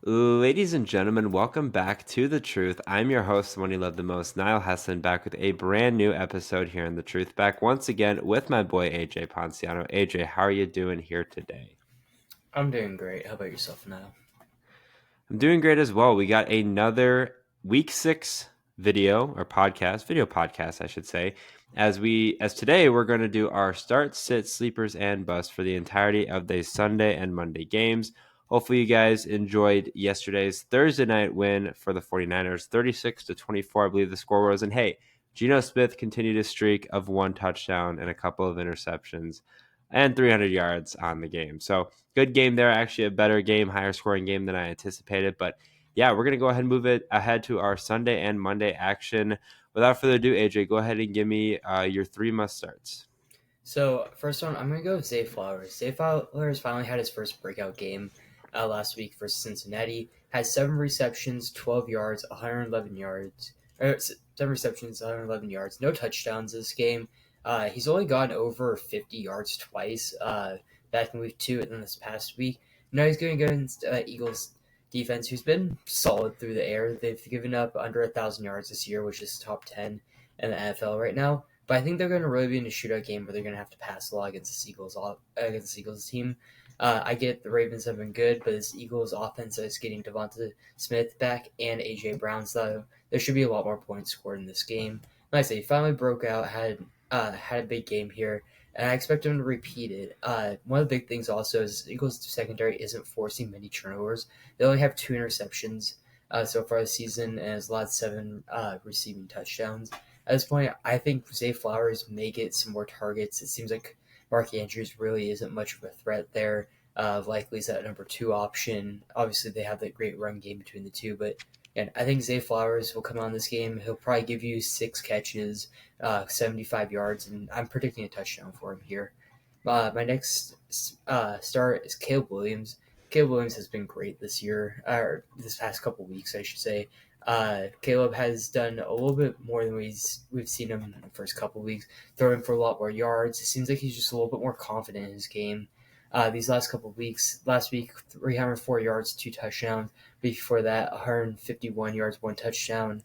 Ladies and gentlemen, welcome back to The Truth. I'm your host, the one you love the most, Niall Hessen, back with a brand new episode here in The Truth. Back once again with my boy AJ Ponciano. AJ, how are you doing here today? I'm doing great. How about yourself now? I'm doing great as well. We got another week 6 video podcast, I should say. As today we're going to do our start, sit, sleepers, and bust for the entirety of the Sunday and Monday games. Hopefully you guys enjoyed yesterday's Thursday night win for the 49ers, 36-24, I believe the score was. And hey, Geno Smith continued a streak of one touchdown and a couple of interceptions and 300 yards on the game. So good game there. Actually, a better game, higher scoring game than I anticipated. But yeah, we're going to go ahead and move it ahead to our Sunday and Monday action. Without further ado, AJ, go ahead and give me your 3 must starts. So, first one, I'm going to go with Zay Flowers. Zay Flowers finally had his first breakout game last week for Cincinnati. Had 7 receptions, 12 yards, 111 yards. 7 receptions, 111 yards. No touchdowns this game. He's only gotten over 50 yards twice, back in week 2 and then this past week. Now he's going against Eagles defense, who's been solid through the air. They've given up under 1,000 yards this year, which is top 10 in the NFL right now. But I think they're going to really be in a shootout game where they're going to have to pass a lot against the Eagles team. I get the Ravens have been good, but this Eagles offense is getting Devonta Smith back and AJ Brown, so there should be a lot more points scored in this game. Like I say, he finally broke out, had a big game here, and I expect him to repeat it. One of the big things also is Eagles secondary isn't forcing many turnovers. They only have 2 interceptions so far this season, and has allowed 7 receiving touchdowns. At this point, I think Zay Flowers may get some more targets. It seems like Mark Andrews really isn't much of a threat there. Likely is that number 2 option. Obviously, they have that great run game between the two, but and I think Zay Flowers will come on this game. He'll probably give you 6 catches, 75 yards, and I'm predicting a touchdown for him here. My next start is Caleb Williams. Caleb Williams has been great this year, or this past couple weeks, I should say. Caleb has done a little bit more than we've seen him in the first couple weeks, throwing for a lot more yards. It seems like he's just a little bit more confident in his game. These last couple weeks, last week 304 yards, 2 touchdowns. Before that, 151 yards, 1 touchdown.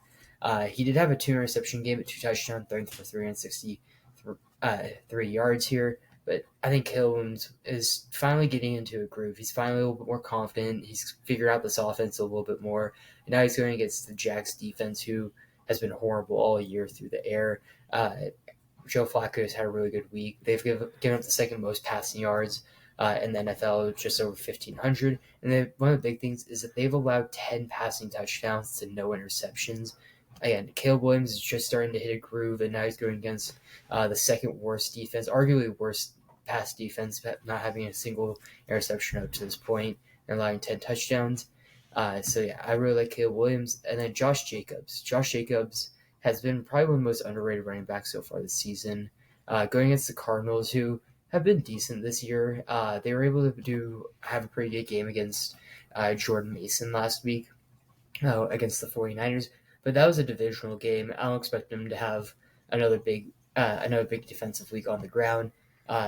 He did have a 2 interception game, but 2 touchdowns, throwing for 363 yards here. But I think Caleb is finally getting into a groove. He's finally a little bit more confident. He's figured out this offense a little bit more. And now he's going against the Jags defense, who has been horrible all year through the air. Joe Flacco has had a really good week. They've given up the second most passing yards in the NFL, just over 1,500. And one of the big things is that they've allowed 10 passing touchdowns to no interceptions. Again, Caleb Williams is just starting to hit a groove, and now he's going against the second worst defense, arguably worst pass defense, not having a single interception up to this point, and allowing 10 touchdowns. So yeah, I really like Caleb Williams. And then Josh Jacobs. Josh Jacobs has been probably one of the most underrated running backs so far this season. Going against the Cardinals, who have been decent this year. They were able to have a pretty good game against Jordan Mason last week against the 49ers. But that was a divisional game. I don't expect them to have another big defensive week on the ground.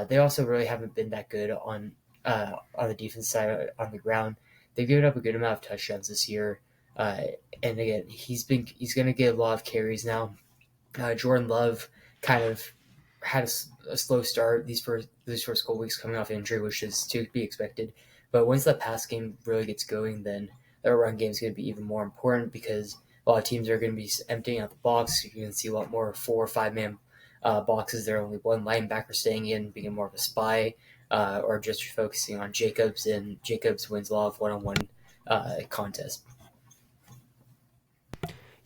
They also really haven't been that good on the defense side on the ground. They've given up a good amount of touchdowns this year, and again, he's going to get a lot of carries now. Jordan Love kind of had a slow start these first couple weeks coming off injury, which is to be expected. But once that pass game really gets going, then their run game is going to be even more important because a lot of teams are going to be emptying out the box. You're going to see a lot more 4 or 5 man boxes. There only one linebacker staying in, being more of a spy, or just focusing on Jacobs, and Jacobs wins a lot of one-on-one contests.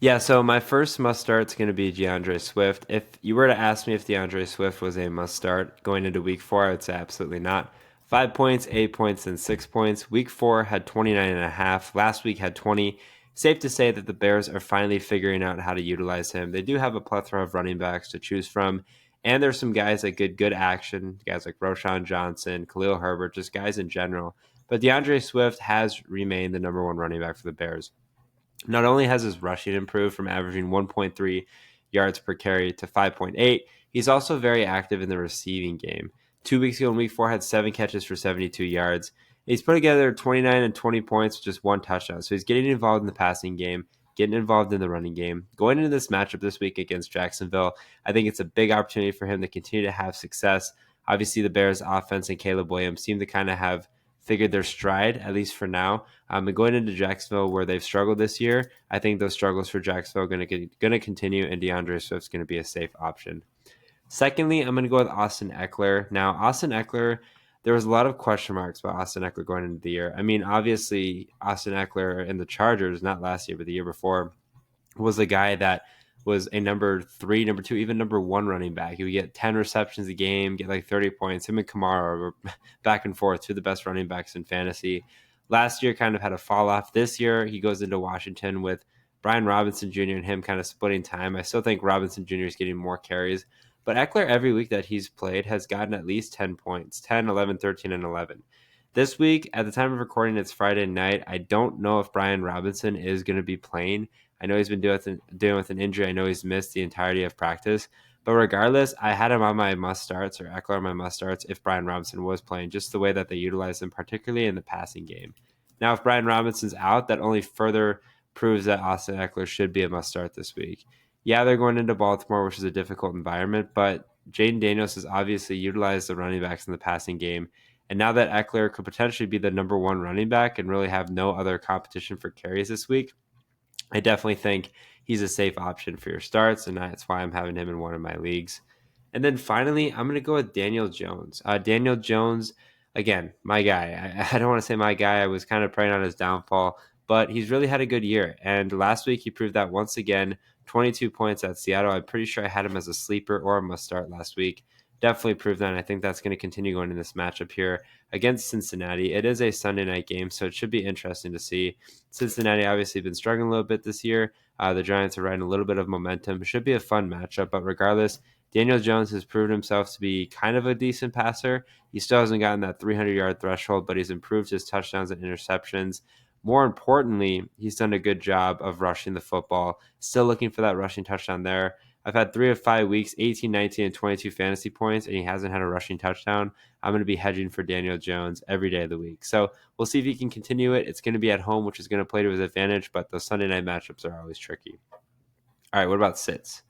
Yeah, so my first must start is going to be DeAndre Swift. If you were to ask me if DeAndre Swift was a must start going into week 4, I would say absolutely not. 5 points, 8 points, and 6 points. Week 4 had 29.5. Last week had 20. Safe to say that the Bears are finally figuring out how to utilize him. They do have a plethora of running backs to choose from, and there's some guys that get good action, guys like Roshan Johnson, Khalil Herbert, just guys in general. But DeAndre Swift has remained the number 1 running back for the Bears. Not only has his rushing improved from averaging 1.3 yards per carry to 5.8, he's also very active in the receiving game. 2 weeks ago in week 4 had 7 catches for 72 yards. He's put together 29 and 20 points with just one touchdown. So he's getting involved in the passing game, getting involved in the running game. Going into this matchup this week against Jacksonville, I think it's a big opportunity for him to continue to have success. Obviously, the Bears' offense and Caleb Williams seem to kind of have figured their stride, at least for now. And going into Jacksonville, where they've struggled this year, I think those struggles for Jacksonville are going to continue, and DeAndre Swift's going to be a safe option. Secondly, I'm going to go with Austin Eckler. Now, Austin Eckler, there was a lot of question marks about Austin Eckler going into the year. I mean, obviously, Austin Eckler in the Chargers, not last year, but the year before, was a guy that was a number 3, number 2, even number 1 running back. He would get 10 receptions a game, get like 30 points. Him and Kamara were back and forth, two of the best running backs in fantasy. Last year kind of had a fall off. This year, he goes into Washington with Brian Robinson Jr. and him kind of splitting time. I still think Robinson Jr. is getting more carries. But Eckler, every week that he's played, has gotten at least 10 points, 10, 11, 13, and 11. This week, at the time of recording, it's Friday night. I don't know if Brian Robinson is going to be playing. I know he's been dealing with an injury. I know he's missed the entirety of practice. But regardless, I had him on my must starts, or Eckler on my must starts, if Brian Robinson was playing, just the way that they utilize him, particularly in the passing game. Now, if Brian Robinson's out, that only further proves that Austin Eckler should be a must start this week. Yeah, they're going into Baltimore, which is a difficult environment, but Jaden Daniels has obviously utilized the running backs in the passing game. And now that Eckler could potentially be the number 1 running back and really have no other competition for carries this week, I definitely think he's a safe option for your starts, and that's why I'm having him in one of my leagues. And then finally, I'm going to go with Daniel Jones. Daniel Jones, again, my guy. I don't want to say my guy. I was kind of praying on his downfall, but he's really had a good year. And last week, he proved that once again. 22 points at Seattle. I'm pretty sure I had him as a sleeper or a must start last week. Definitely proved that. And I think that's going to continue going in this matchup here against Cincinnati. It is a Sunday night game, so it should be interesting to see. Cincinnati obviously been struggling a little bit this year. The Giants are riding a little bit of momentum. It should be a fun matchup, but regardless, Daniel Jones has proven himself to be kind of a decent passer. He still hasn't gotten that 300-yard threshold, but he's improved his touchdowns and interceptions. More importantly, he's done a good job of rushing the football. Still looking for that rushing touchdown there. I've had 3 of 5 weeks, 18, 19, and 22 fantasy points, and he hasn't had a rushing touchdown. I'm going to be hedging for Daniel Jones every day of the week. So we'll see if he can continue it. It's going to be at home, which is going to play to his advantage, but the Sunday night matchups are always tricky. All right, what about sits?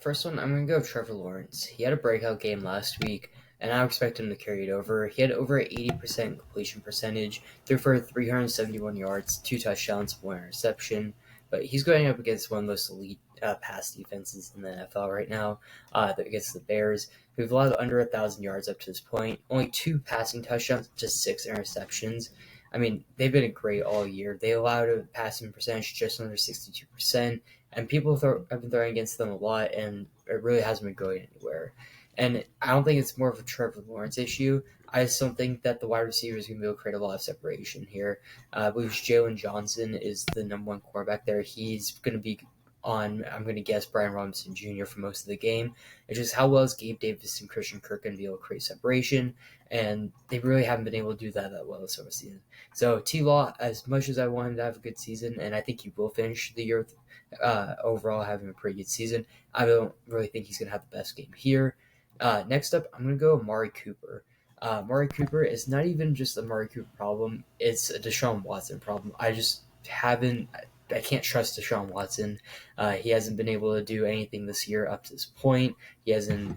First one, I'm going to go Trevor Lawrence. He had a breakout game last week, and I expect him to carry it over. He had over 80% completion percentage, threw for 371 yards, 2 touchdowns, 1 interception. But he's going up against one of the most elite pass defenses in the NFL right now, against the Bears, who've allowed under 1,000 yards up to this point. Only 2 passing touchdowns, just 6 interceptions. I mean, they've been great all year. They allowed a passing percentage just under 62%, and people have been throwing against them a lot, and it really hasn't been going anywhere. And I don't think it's more of a Trevor Lawrence issue. I just don't think that the wide receiver is going to be able to create a lot of separation here. I believe Jalen Johnson is the number 1 quarterback there. He's going to be on, I'm going to guess, Brian Robinson Jr. for most of the game. It's just how well is Gabe Davis and Christian Kirk going to be able to create separation, and they really haven't been able to do that well this season. So T-Law, as much as I want him to have a good season, and I think he will finish the year with, overall having a pretty good season, I don't really think he's going to have the best game here. Next up, I'm going to go Amari Cooper. Amari Cooper is not even just a Amari Cooper problem, it's a Deshaun Watson problem. I can't trust Deshaun Watson. He hasn't been able to do anything this year up to this point. He hasn't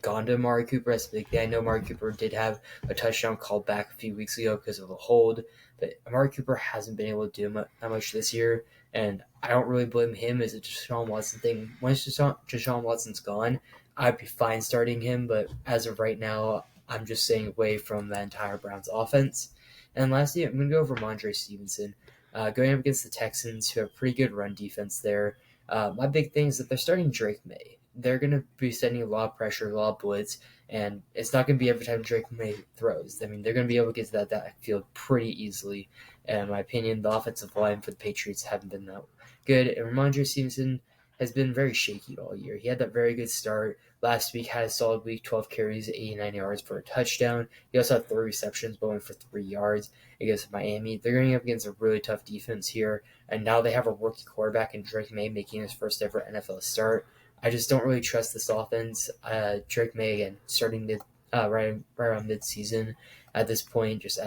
gone to Amari Cooper. That's the big thing. I know Amari Cooper did have a touchdown called back a few weeks ago because of a hold, but Amari Cooper hasn't been able to do that much this year, and I don't really blame him as a Deshaun Watson thing. Once Deshaun Watson's gone, I'd be fine starting him, but as of right now, I'm just staying away from the entire Browns offense. And lastly, I'm going to go over Ramondre Stevenson. Going up against the Texans, who have pretty good run defense there. My big thing is that they're starting Drake May. They're going to be sending a lot of pressure, a lot of blitz, and it's not going to be every time Drake May throws. I mean, they're going to be able to get to that field pretty easily. And in my opinion, the offensive line for the Patriots haven't been that good. And Ramondre Stevenson has been very shaky all year. He had that very good start. Last week had a solid week, 12 carries, 89 yards for a touchdown. He also had 3 receptions, but went for 3 yards against Miami. They're going up against a really tough defense here, and now they have a rookie quarterback in Drake May making his first ever NFL start. I just don't really trust this offense. Drake May, again, starting to right around mid-season at this point, just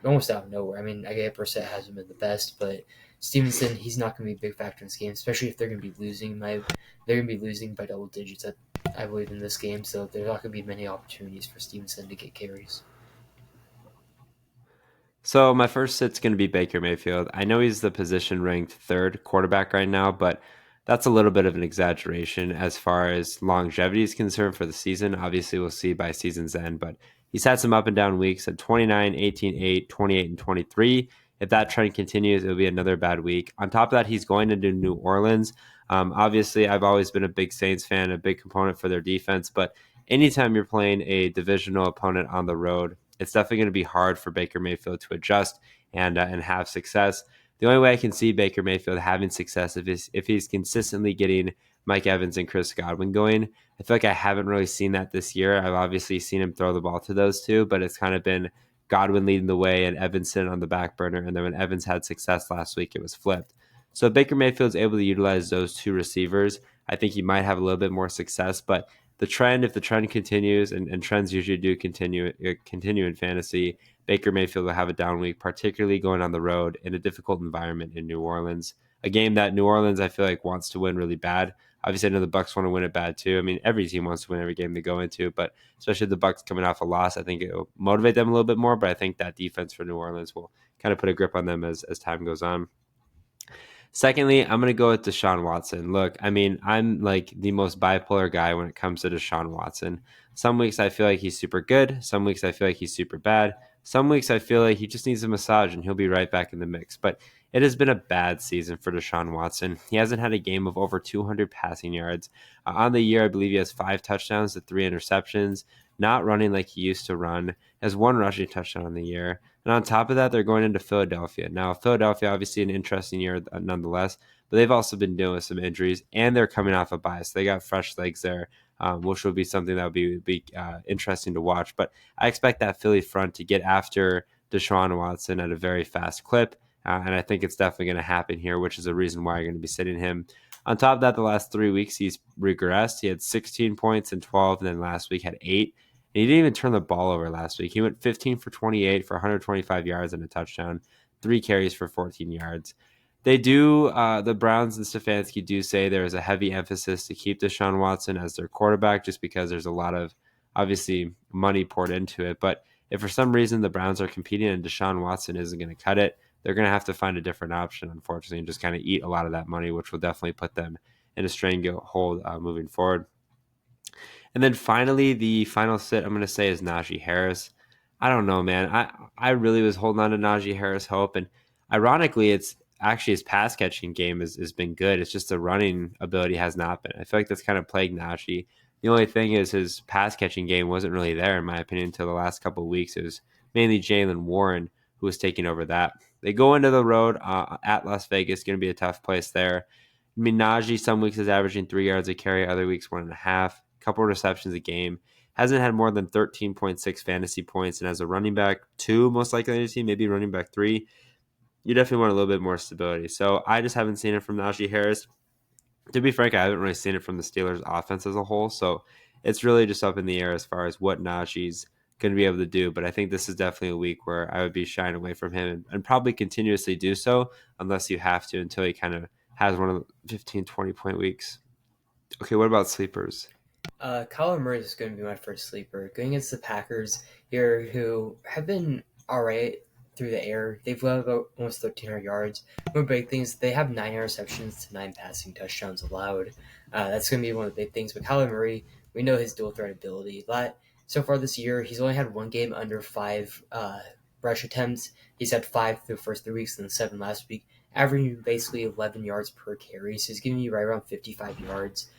almost out of nowhere. I mean, I get Brissett hasn't been the best, but Stevenson, he's not going to be a big factor in this game, especially if they're going to be losing. They're going to be losing by double digits, I believe, in this game. So there's not going to be many opportunities for Stevenson to get carries. So my first sit's going to be Baker Mayfield. I know he's the position ranked third quarterback right now, but that's a little bit of an exaggeration as far as longevity is concerned for the season. Obviously, we'll see by season's end, but he's had some up and down weeks at 29, 18, 8, 28, and 23. If that trend continues, it'll be another bad week. On top of that, he's going into New Orleans. Obviously, I've always been a big Saints fan, a big component for their defense, but anytime you're playing a divisional opponent on the road, it's definitely going to be hard for Baker Mayfield to adjust and have success. The only way I can see Baker Mayfield having success if he's consistently getting Mike Evans and Chris Godwin going. I feel like I haven't really seen that this year. I've obviously seen him throw the ball to those two, but it's kind of been Godwin leading the way and Evanson on the back burner. And then when Evans had success last week, it was flipped. So if Baker Mayfield's able to utilize those two receivers, I think he might have a little bit more success. But if the trend continues, and trends usually do continue in fantasy, Baker Mayfield will have a down week, particularly going on the road in a difficult environment in New Orleans. A game that New Orleans, I feel like, wants to win really bad. Obviously, I know the Bucks want to win it bad too. I mean, every team wants to win every game they go into, but especially the Bucks coming off a loss, I think it will motivate them a little bit more. But I think that defense for New Orleans will kind of put a grip on them as time goes on. Secondly, I'm going to go with Deshaun Watson. Look, I mean, I'm like the most bipolar guy when it comes to Deshaun Watson. Some weeks I feel like he's super good. Some weeks I feel like he's super bad. Some weeks I feel like he just needs a massage and he'll be right back in the mix. But it has been a bad season for Deshaun Watson. He hasn't had a game of over 200 passing yards. On the year, I believe he has 5 touchdowns to 3 interceptions, not running like he used to run, has 1 rushing touchdown on the year. And on top of that, they're going into Philadelphia. Now, Philadelphia, obviously an interesting year nonetheless, but they've also been dealing with some injuries, and they're coming off a bye. So they got fresh legs there, which will be something that will be interesting to watch. But I expect that Philly front to get after Deshaun Watson at a very fast clip, and I think it's definitely going to happen here, which is a reason why you're going to be sitting him. On top of that, the last 3 weeks, he's regressed. He had 16 points and 12, and then last week had 8. And he didn't even turn the ball over last week. He went 15 for 28 for 125 yards and a touchdown, 3 carries for 14 yards. The Browns and Stefanski do say there is a heavy emphasis to keep Deshaun Watson as their quarterback just because there's a lot of, obviously, money poured into it. But if for some reason the Browns are competing and Deshaun Watson isn't going to cut it, they're going to have to find a different option, unfortunately, and just kind of eat a lot of that money, which will definitely put them in a stranglehold moving forward. And then finally, the final sit I'm going to say is Najee Harris. I don't know, man. I really was holding on to Najee Harris' hope, and ironically, it's actually his pass catching game has been good. It's just the running ability has not been. I feel like that's kind of plagued Najee. The only thing is his pass catching game wasn't really there, in my opinion, until the last couple of weeks. It was mainly Jalen Warren who was taking over that. They go into the road at Las Vegas, going to be a tough place there. I mean, Najee some weeks is averaging 3 yards a carry, other weeks 1.5, couple of receptions a game. Hasn't had more than 13.6 fantasy points, and as a running back 2, most likely on your team, maybe running back 3, you definitely want a little bit more stability. So I just haven't seen it from Najee Harris. To be frank, I haven't really seen it from the Steelers' offense as a whole. So it's really just up in the air as far as what Najee's going to be able to do. But I think this is definitely a week where I would be shying away from him and probably continuously do so unless you have to until he kind of has one of the 15, 20-point weeks. Okay, what about sleepers? Kyler Murray is going to be my first sleeper. Going against the Packers here, who have been all right through the air. They've led about almost 1,300 yards. One of the big things, they have 9 interceptions to 9 passing touchdowns allowed. That's going to be one of the big things. But Kyler Murray, we know his dual threat ability. But so far this year, he's only had one game under 5 rush attempts. He's had 5 through the first 3 weeks and then 7 last week, averaging basically 11 yards per carry. So he's giving you right around 55 yards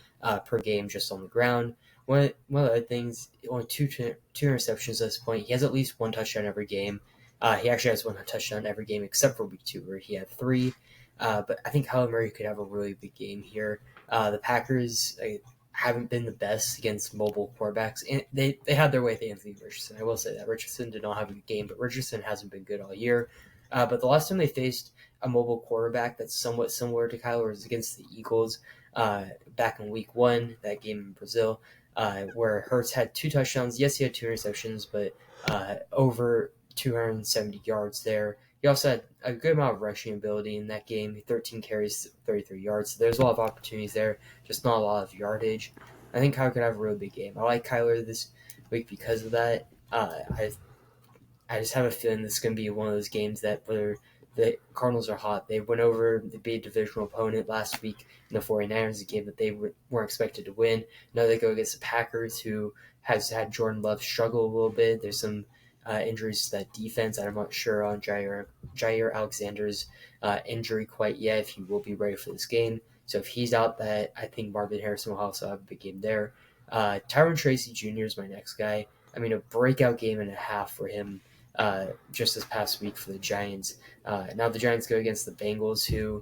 per game just on the ground. One of the other things, only two interceptions at this point. He has at least 1 touchdown every game. He actually has 1 touchdown every game except for week 2 where he had 3. But I think Kyler Murray could have a really big game here. The Packers haven't been the best against mobile quarterbacks, and they had their way with Anthony Richardson. I will say that Richardson did not have a good game, but Richardson hasn't been good all year. But the last time they faced a mobile quarterback that's somewhat similar to Kyler was against the Eagles back in week 1, that game in Brazil. where Hurts had 2 touchdowns. Yes, he had 2 interceptions, but over 270 yards there. He also had a good amount of rushing ability in that game. 13 carries, 33 yards. So there's a lot of opportunities there, just not a lot of yardage. I think Kyler could have a really big game. I like Kyler this week because of that. I just have a feeling this is going to be one of those games that where the Cardinals are hot. They went over the big divisional opponent last week in the 49ers, a game that they weren't expected to win. Now they go against the Packers, who has had Jordan Love struggle a little bit. There's some injuries to that defense. I'm not sure on Jair Alexander's injury quite yet, if he will be ready for this game. So if he's out, that I think Marvin Harrison will also have a big game there. Tyron Tracy Jr. is my next guy. I mean, a breakout game and a half for him just this past week for the Giants. Now the Giants go against the Bengals, who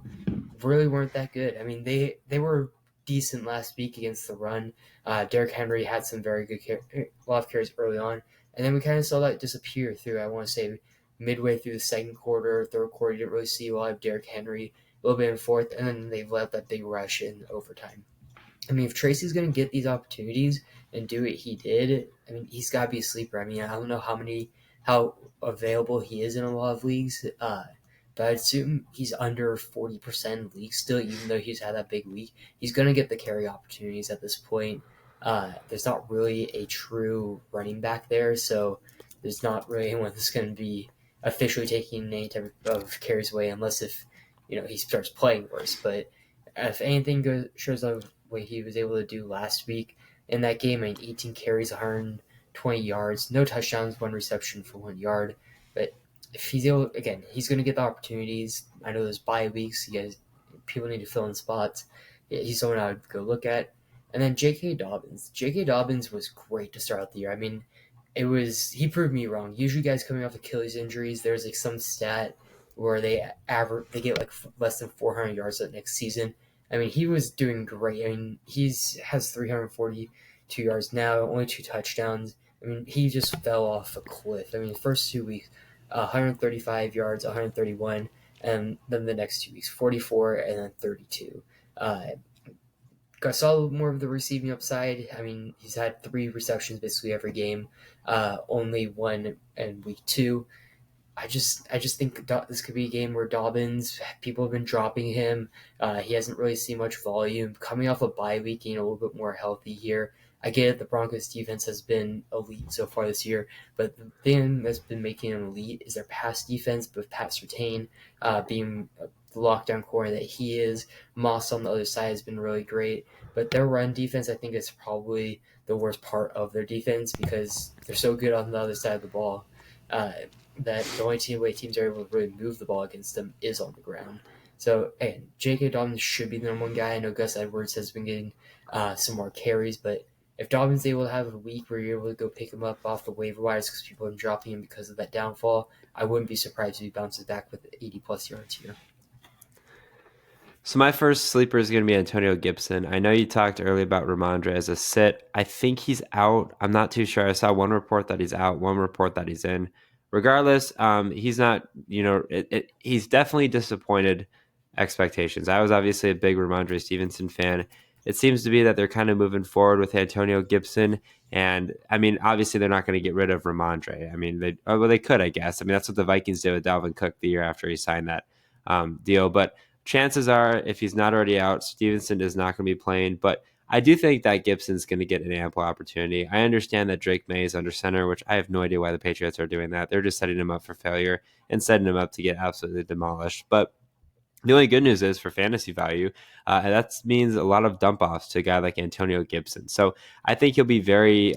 really weren't that good. I mean, they were decent last week against the run. Derrick Henry had some very good a lot of carries early on, and then we kind of saw that disappear through, I want to say, midway through the second quarter, third quarter. You didn't really see a lot of Derrick Henry, a little bit in fourth, and then they let that big rush in overtime. I mean, if Tracy's going to get these opportunities and do what he did, I mean, he's got to be a sleeper. I mean, I don't know how available he is in a lot of leagues, but I assume he's under 40% in leagues still, even though he's had that big week. He's going to get the carry opportunities at this point. There's not really a true running back there, so there's not really anyone that's going to be officially taking any type of carries away, unless if he starts playing worse. But if anything shows up what he was able to do last week in that game, I mean, 18 carries, 120 yards, no touchdowns, 1 reception for 1 yard. But if he's able, again, he's going to get the opportunities. I know there's bye weeks. People need to fill in spots. Yeah, he's someone I would go look at. And then J.K. Dobbins. J.K. Dobbins was great to start out the year. I mean, he proved me wrong. Usually, guys coming off Achilles injuries, there's like some stat where they get like less than 400 yards that next season. I mean, he was doing great. I mean, has 342 yards now, only 2 touchdowns. I mean, he just fell off a cliff. I mean, the first 2 weeks, 135 yards, 131, and then the next 2 weeks, 44 and then 32. Saw more of the receiving upside. I mean, he's had 3 receptions basically every game, only one in week 2. I just think this could be a game where Dobbins, people have been dropping him. He hasn't really seen much volume. Coming off a bye week, a little bit more healthy here. I get it, the Broncos defense has been elite so far this year, but the thing that's been making them elite is their pass defense, with Pat Surtain being the lockdown corner that he is. Moss on the other side has been really great, but their run defense, I think, is probably the worst part of their defense because they're so good on the other side of the ball. That the only way teams are able to really move the ball against them is on the ground. So, and J.K. Dobbins should be the number one guy. I know Gus Edwards has been getting some more carries, but if Dobbins is able to have a week where you're able to go pick him up off the waiver wires because people are dropping him because of that downfall, I wouldn't be surprised if he bounces back with 80-plus yards here. So my first sleeper is going to be Antonio Gibson. I know you talked earlier about Ramondre as a sit. I think he's out. I'm not too sure. I saw one report that he's out, one report that he's in. Regardless, he's not, he's definitely disappointed expectations. I was obviously a big Ramondre Stevenson fan. It seems to be that they're kind of moving forward with Antonio Gibson. And I mean, obviously they're not going to get rid of Ramondre. I mean, they could, I guess. I mean, that's what the Vikings did with Dalvin Cook the year after he signed that deal. But chances are, if he's not already out, Stevenson is not going to be playing. But I do think that Gibson's going to get an ample opportunity. I understand that Drake May is under center, which I have no idea why the Patriots are doing that. They're just setting him up for failure and setting him up to get absolutely demolished. But the only good news is for fantasy value, that means a lot of dump offs to a guy like Antonio Gibson. So I think he'll be very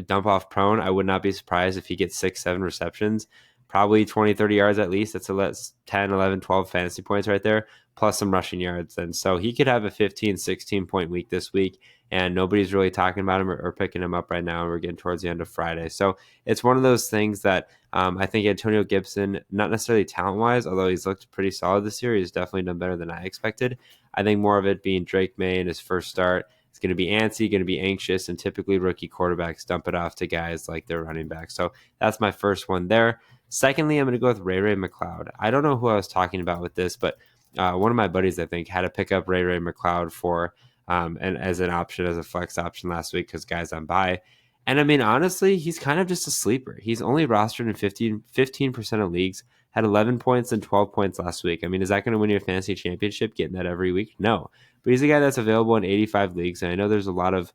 dump off prone. I would not be surprised if he gets 6, 7 receptions, probably 20, 30 yards at least. That's 10, 11, 12 fantasy points right there, plus some rushing yards. And so he could have a 15, 16 point week this week, and nobody's really talking about him or picking him up right now. And we're getting towards the end of Friday. So it's one of those things that I think Antonio Gibson, not necessarily talent-wise, although he's looked pretty solid this year, he's definitely done better than I expected. I think more of it being Drake May in his first start. It's going to be antsy, going to be anxious, and typically rookie quarterbacks dump it off to guys like their running back. So that's my first one there. Secondly, I'm going to go with Ray McCloud. I don't know who I was talking about with this, but one of my buddies, I think, had to pick up Ray McCloud for and as an option, as a flex option last week because guys on bye. And I mean, honestly, he's kind of just a sleeper. He's only rostered in 15% of leagues, had 11 points and 12 points last week. I mean, is that going to win you a fantasy championship getting that every week? No. But he's a guy that's available in 85 leagues. And I know there's a lot of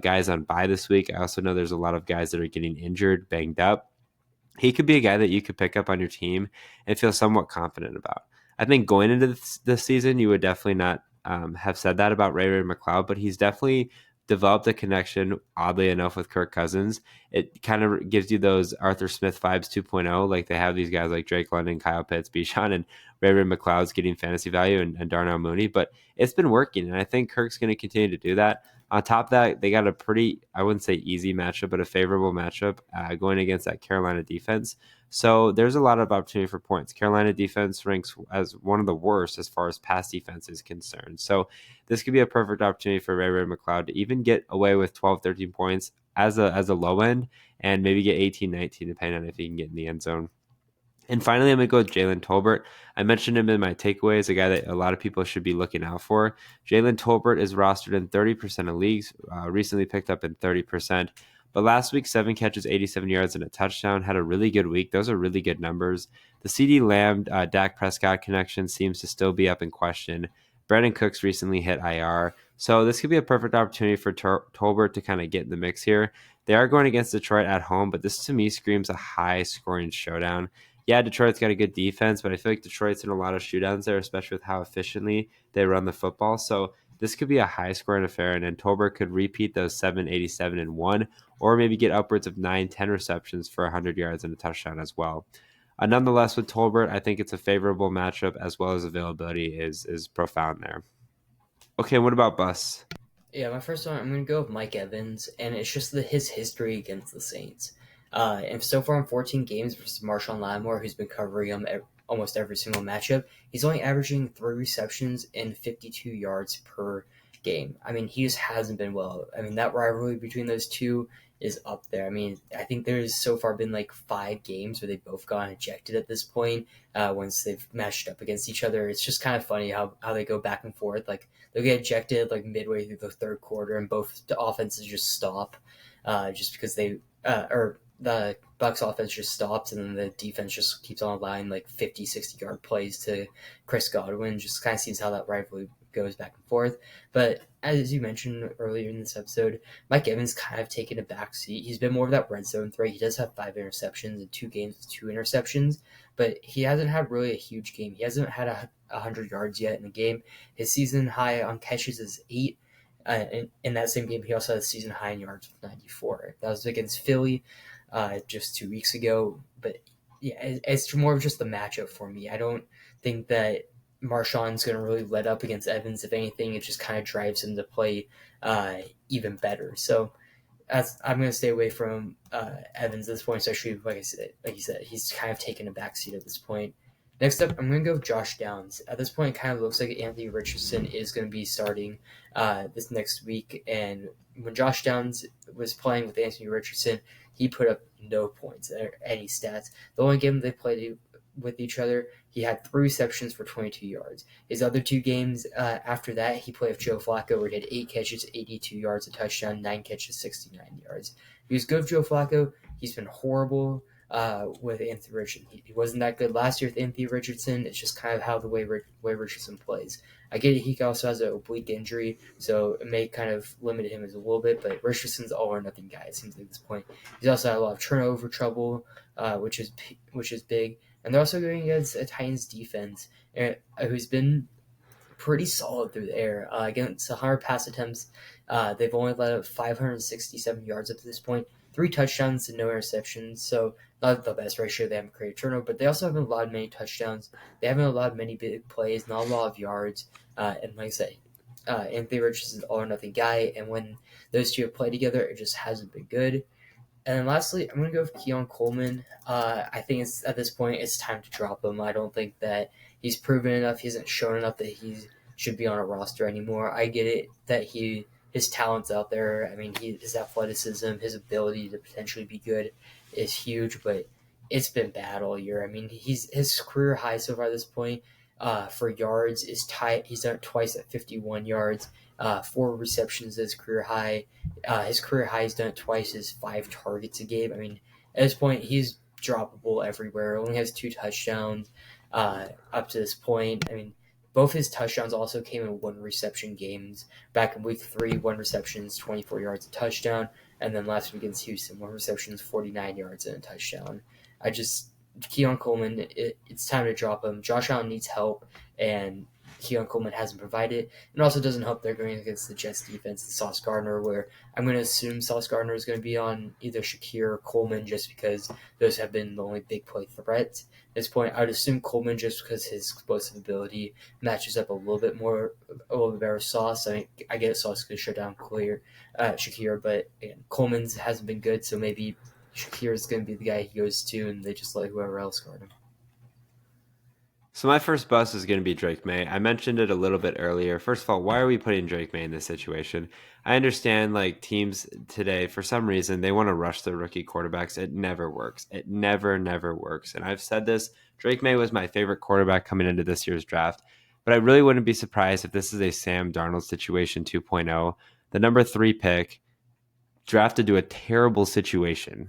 guys on bye this week. I also know there's a lot of guys that are getting injured, banged up. He could be a guy that you could pick up on your team and feel somewhat confident about. I think going into this season, you would definitely not have said that about Ray McLeod, but he's definitely developed a connection, oddly enough, with Kirk Cousins. It kind of gives you those Arthur Smith vibes 2.0. Like they have these guys like Drake London, Kyle Pitts, Bijan, and Ray McLeod's getting fantasy value and Darnell Mooney. But it's been working, and I think Kirk's going to continue to do that. On top of that, they got a pretty, I wouldn't say easy matchup, but a favorable matchup going against that Carolina defense. So there's a lot of opportunity for points. Carolina defense ranks as one of the worst as far as pass defense is concerned. So this could be a perfect opportunity for Ray McLeod to even get away with 12, 13 points as a low end and maybe get 18, 19, depending on if he can get in the end zone. And finally, I'm going to go with Jalen Tolbert. I mentioned him in my takeaways, a guy that a lot of people should be looking out for. Jalen Tolbert is rostered in 30% of leagues, recently picked up in 30%. But last week, 7 catches, 87 yards, and a touchdown. Had a really good week. Those are really good numbers. The CD Lamb, Dak Prescott connection seems to still be up in question. Brandon Cooks recently hit IR. So this could be a perfect opportunity for Tolbert to kind of get in the mix here. They are going against Detroit at home, but this to me screams a high-scoring showdown. Yeah, Detroit's got a good defense, but I feel like Detroit's in a lot of shootouts there, especially with how efficiently they run the football. So this could be a high scoring affair, and then Tolbert could repeat those 787 and 1, or maybe get upwards of 9, 10 receptions for 100 yards and a touchdown as well. Nonetheless, with Tolbert, I think it's a favorable matchup as well as availability is profound there. Okay, what about Bus? Yeah, my first one, I'm going to go with Mike Evans, and it's just his history against the Saints. And so far in 14 games versus Marshawn Lattimore, who's been covering him almost every single matchup, he's only averaging 3 receptions and 52 yards per game. I mean, he just hasn't been well. I mean, that rivalry between those two is up there. I mean, I think there's so far been like 5 games where they've both gotten ejected at this point once they've matched up against each other. It's just kind of funny how they go back and forth. Like, they'll get ejected like midway through the third quarter, and both the offenses just stop, just because or the Bucks offense just stops, and then the defense just keeps on allowing like 50, 60-yard plays to Chris Godwin. Just kind of sees how that rivalry goes back and forth. But as you mentioned earlier in this episode, Mike Evans kind of taken a back seat. He's been more of that red zone threat. He does have 5 interceptions in 2 games with 2 interceptions, but he hasn't had really a huge game. He hasn't had 100 yards yet in the game. His season high on catches is 8. In that same game, he also had a season high in yards with 94. That was against Philly just 2 weeks ago. But yeah, it's more of just the matchup for me. I don't think that Marshawn's going to really let up against Evans. If anything, it just kind of drives him to play even better. So I'm going to stay away from Evans at this point, especially like you said, he's kind of taken a backseat at this point. Next up, I'm going to go with Josh Downs. At this point, it kind of looks like Anthony Richardson is going to be starting this next week. And when Josh Downs was playing with Anthony Richardson, he put up no points or any stats. The only game they played with each other, he had 3 receptions for 22 yards. His other 2 games after that, he played with Joe Flacco, where he had 8 catches, 82 yards, a touchdown, 9 catches, 69 yards. He was good with Joe Flacco. He's been horrible with Anthony Richardson. He wasn't that good last year with Anthony Richardson. It's just kind of how the way Richardson plays. I get it. He also has an oblique injury, so it may kind of limit him as a little bit, but Richardson's all or nothing guy, it seems like at this point. He's also had a lot of turnover trouble, which is big. And they're also going against a Titans defense who's been pretty solid through the air. Against 100 pass attempts, they've only let up 567 yards up to this point, 3 touchdowns and no interceptions. So not the best ratio. They haven't created turnover, but they also haven't allowed many touchdowns. They haven't allowed many big plays, not a lot of yards. And like I said, Anthony Richardson's an all or nothing guy, and when those two have played together, it just hasn't been good. And then lastly, I'm going to go with Keon Coleman. I think at this point, it's time to drop him. I don't think that he's proven enough. He hasn't shown enough that he should be on a roster anymore. I get it that his talent's out there. I mean, his athleticism, his ability to potentially be good is huge, but it's been bad all year. I mean, his career high so far at this point for yards is tight. He's done it twice at 51 yards. 4 receptions is career high. His career high, he's done it twice, is 5 targets a game. I mean, at this point, he's droppable everywhere. Only has 2 touchdowns up to this point. I mean, both his touchdowns also came in 1 reception games. Back in week 3, 1 receptions, 24 yards, a touchdown. And then last week against Houston, 1 receptions, 49 yards, and a touchdown. Keon Coleman, it's time to drop him. Josh Allen needs help, and Keon Coleman hasn't provided. It also doesn't help they're going against the Jets defense, the Sauce Gardner, where I'm going to assume Sauce Gardner is going to be on either Shakir or Coleman just because those have been the only big play threats. At this point, I would assume Coleman just because his explosive ability matches up a little bit better with Sauce. I get Sauce could shut down Shakir, but again, Coleman's hasn't been good, so maybe Shakir is going to be the guy he goes to, and they just let whoever else guard him. So my first bust is going to be Drake May. I mentioned it a little bit earlier. First of all, why are we putting Drake May in this situation? I understand like teams today, for some reason, they want to rush their rookie quarterbacks. It never works. It never works. And I've said this, Drake May was my favorite quarterback coming into this year's draft. But I really wouldn't be surprised if this is a Sam Darnold situation 2.0. The number 3 pick drafted to a terrible situation.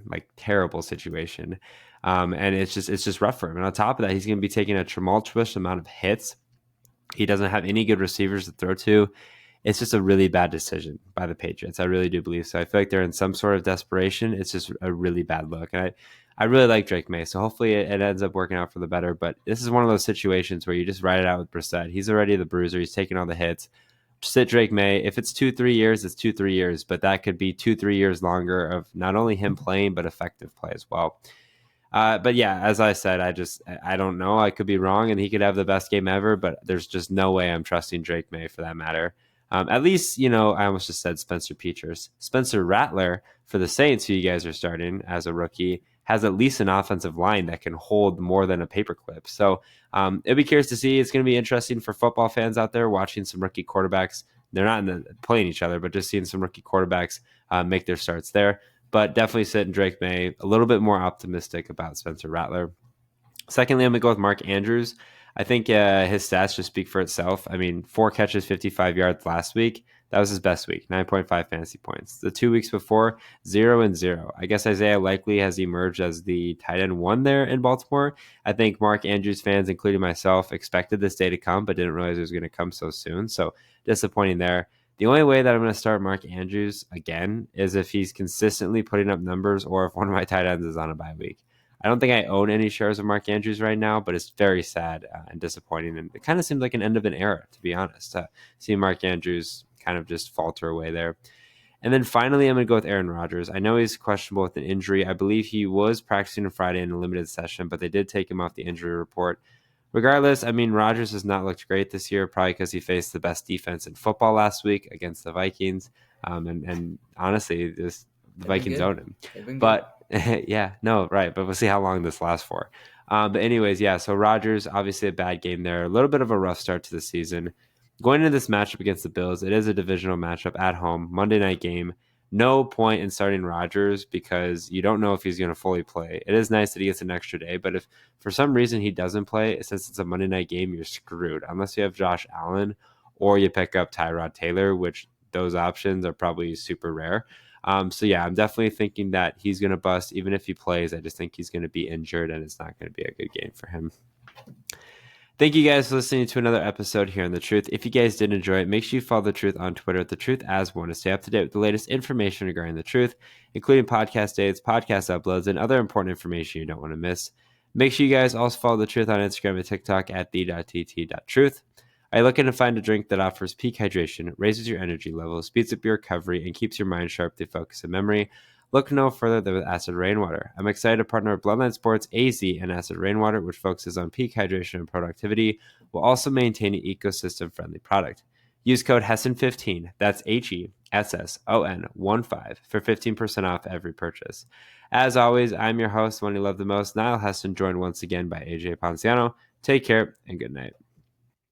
And it's just rough for him. And on top of that, he's going to be taking a tumultuous amount of hits. He doesn't have any good receivers to throw to. It's just a really bad decision by the Patriots. I really do believe so. I feel like they're in some sort of desperation. It's just a really bad look. And I really like Drake May, so hopefully it ends up working out for the better. But this is one of those situations where you just ride it out with Brissett. He's already the bruiser. He's taking all the hits. Sit Drake May. If it's 2-3 years, it's 2-3 years. But that could be 2-3 years longer of not only him playing, but effective play as well. But yeah, as I said, I don't know. I could be wrong, and he could have the best game ever, but there's just no way I'm trusting Drake May for that matter. At least, I almost just said Spencer Petras. Spencer Rattler for the Saints, who you guys are starting as a rookie, has at least an offensive line that can hold more than a paperclip. So it'll be curious to see. It's going to be interesting for football fans out there watching some rookie quarterbacks. They're not playing each other, but just seeing some rookie quarterbacks make their starts there. But definitely sit in Drake May. A little bit more optimistic about Spencer Rattler. Secondly, I'm going to go with Mark Andrews. I think his stats just speak for itself. I mean, 4 catches, 55 yards last week. That was his best week, 9.5 fantasy points. The 2 weeks before, 0-0. I guess Isaiah Likely has emerged as the tight end 1 there in Baltimore. I think Mark Andrews fans, including myself, expected this day to come, but didn't realize it was going to come so soon. So disappointing there. The only way that I'm going to start Mark Andrews again is if he's consistently putting up numbers or if one of my tight ends is on a bye week. I don't think I own any shares of Mark Andrews right now, but it's very sad and disappointing. And it kind of seems like an end of an era, to be honest. Seeing Mark Andrews kind of just falter away there. And then finally, I'm going to go with Aaron Rodgers. I know he's questionable with an injury. I believe he was practicing on Friday in a limited session, but they did take him off the injury report. Regardless, I mean, Rodgers has not looked great this year, probably because he faced the best defense in football last week against the Vikings. And honestly, the Vikings own him. But yeah, no, right. But we'll see how long this lasts for. But anyways, yeah, so Rodgers, obviously a bad game there. A little bit of a rough start to the season. Going into this matchup against the Bills, it is a divisional matchup at home, Monday night game. No point in starting Rodgers because you don't know if he's going to fully play. It is nice that he gets an extra day, but if for some reason he doesn't play, since it's a Monday night game, you're screwed. Unless you have Josh Allen or you pick up Tyrod Taylor, which those options are probably super rare. So yeah, I'm definitely thinking that he's going to bust. Even if he plays, I just think he's going to be injured and it's not going to be a good game for him. Thank you guys for listening to another episode here on The Truth. If you guys did enjoy it, make sure you follow The Truth on Twitter at TheTruthAs1 to stay up to date with the latest information regarding The Truth, including podcast dates, podcast uploads, and other important information you don't want to miss. Make sure you guys also follow The Truth on Instagram and TikTok at the.tt.truth. Are you looking to find a drink that offers peak hydration, raises your energy level, speeds up your recovery, and keeps your mind sharp through focus and memory? Look no further than with Acid Rainwater. I'm excited to partner with Bloodline Sports, AZ, and Acid Rainwater, which focuses on peak hydration and productivity, while also maintaining an ecosystem-friendly product. Use code HESSON15, that's HESSON15, for 15% off every purchase. As always, I'm your host, one you love the most, Niall Hesson, joined once again by AJ Ponciano. Take care, and good night.